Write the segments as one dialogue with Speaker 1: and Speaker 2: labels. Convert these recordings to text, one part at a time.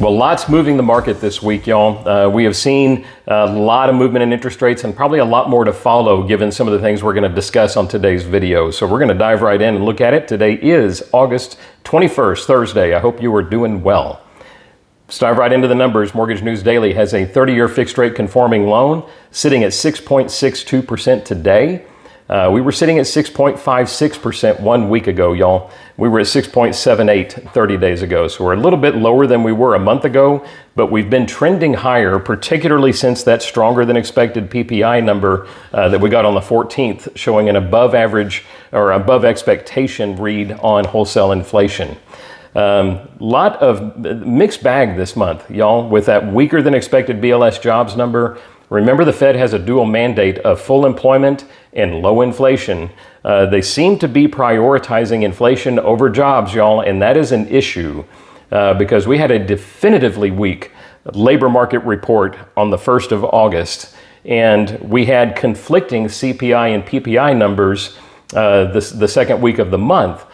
Speaker 1: Well, lots moving the market this week, y'all. We have seen a lot of movement in interest rates and probably a lot more to follow given some of the things we're going to discuss on today's video. So we're going to dive right in and look at it. Today is August 21st, Thursday. I hope you are doing well. Let's dive right into the numbers. Mortgage News Daily has a 30-year fixed rate conforming loan sitting at 6.62% today. We were sitting at 6.56% 1 week ago, y'all. We were at 6.78 30 days ago. So we're a little bit lower than we were a month ago, but we've been trending higher, particularly since that stronger than expected PPI number that we got on the 14th, showing an above average or above expectation read on wholesale inflation. Lot of mixed bag this month, y'all, with that weaker than expected BLS jobs number. Remember, the Fed has a dual mandate of full employment and low inflation. They seem to be prioritizing inflation over jobs, y'all, and that is an issue because we had a definitively weak labor market report on the 1st of August, and we had conflicting CPI and PPI numbers the second week of the month.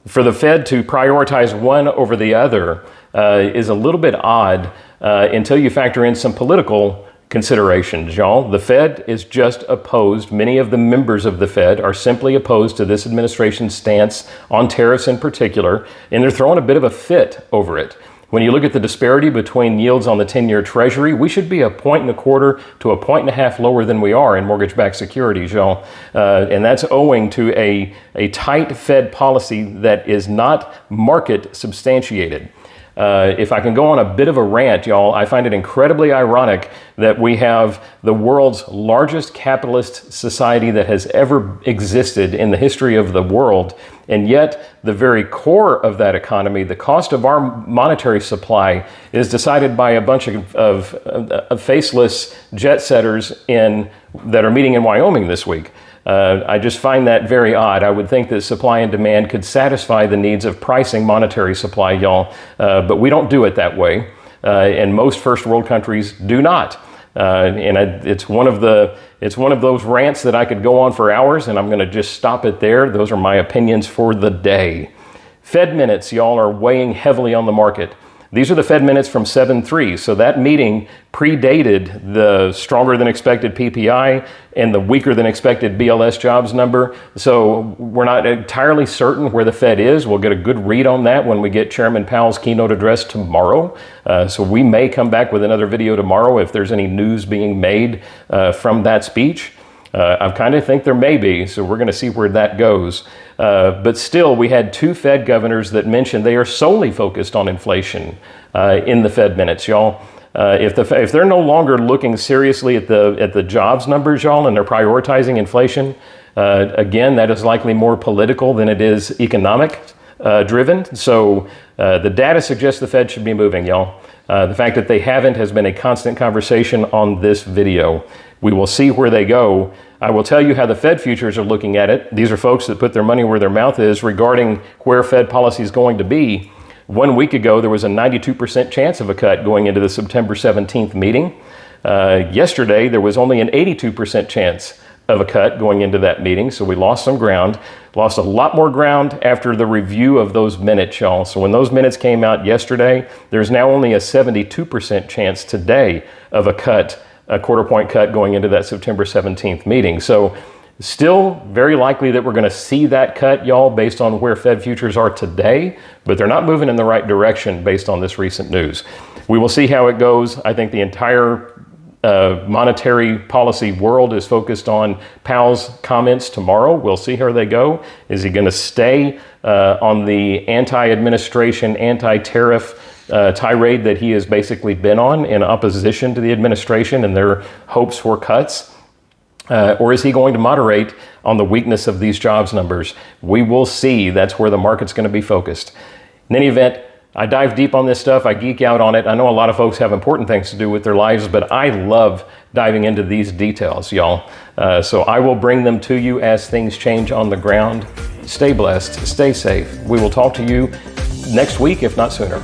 Speaker 1: For the Fed to prioritize one over the other is a little bit odd until you factor in some political considerations, y'all. The Fed is just opposed. Many of the members of the Fed are simply opposed to this administration's stance on tariffs in particular, and they're throwing a bit of a fit over it. When you look at the disparity between yields on the 10-year Treasury, we should be 1.25 to 1.5 lower than we are in mortgage-backed securities, y'all. And that's owing to a tight Fed policy that is not market substantiated. If I can go on a bit of a rant, y'all, I find it incredibly ironic that we have the world's largest capitalist society that has ever existed in the history of the world, and yet the very core of that economy, the cost of our monetary supply, is decided by a bunch of faceless jet setters that are meeting in Wyoming this week. I just find that very odd. I would think that supply and demand could satisfy the needs of pricing monetary supply, y'all, but we don't do it that way, and most first world countries do not. It's one of those rants that I could go on for hours, and I'm going to just stop it there. Those are my opinions for the day. Fed minutes, y'all, are weighing heavily on the market. These are the Fed minutes from 7/3, so that meeting predated the stronger than expected PPI and the weaker than expected BLS jobs number. So we're not entirely certain where the Fed is. We'll get a good read on that when we get Chairman Powell's keynote address tomorrow. So we may come back with another video tomorrow if there's any news being made from that speech. I kind of think there may be, so we're going to see where that goes. But still, we had two Fed governors that mentioned they are solely focused on inflation in the Fed minutes, y'all. If they're no longer looking seriously at the jobs numbers, y'all, and they're prioritizing inflation, again, that is likely more political than it is economic driven. So the data suggests the Fed should be moving, y'all. The fact that they haven't has been a constant conversation on this video. We will see where they go. I will tell you how the Fed futures are looking at it. These are folks that put their money where their mouth is regarding where Fed policy is going to be. 1 week ago, there was a 92% chance of a cut going into the September 17th meeting. Yesterday, there was only an 82% chance of a cut going into that meeting, so we lost some ground. Lost a lot more ground after the review of those minutes, y'all. So when those minutes came out yesterday, there's now only a 72% chance today of a cut, a quarter point cut going into that September 17th meeting. So still very likely that we're going to see that cut, y'all, based on where Fed futures are today, but they're not moving in the right direction based on this recent news. We will see how it goes. I think the entire monetary policy world is focused on Powell's comments tomorrow. We'll see how they go. Is he going to stay on the anti-administration, anti-tariff tirade that he has basically been on in opposition to the administration and their hopes for cuts? Or is he going to moderate on the weakness of these jobs numbers? We will see. That's where the market's going to be focused. In any event, I dive deep on this stuff. I geek out on it. I know a lot of folks have important things to do with their lives, but I love diving into these details, y'all. So I will bring them to you as things change on the ground. Stay blessed. Stay safe. We will talk to you next week, if not sooner.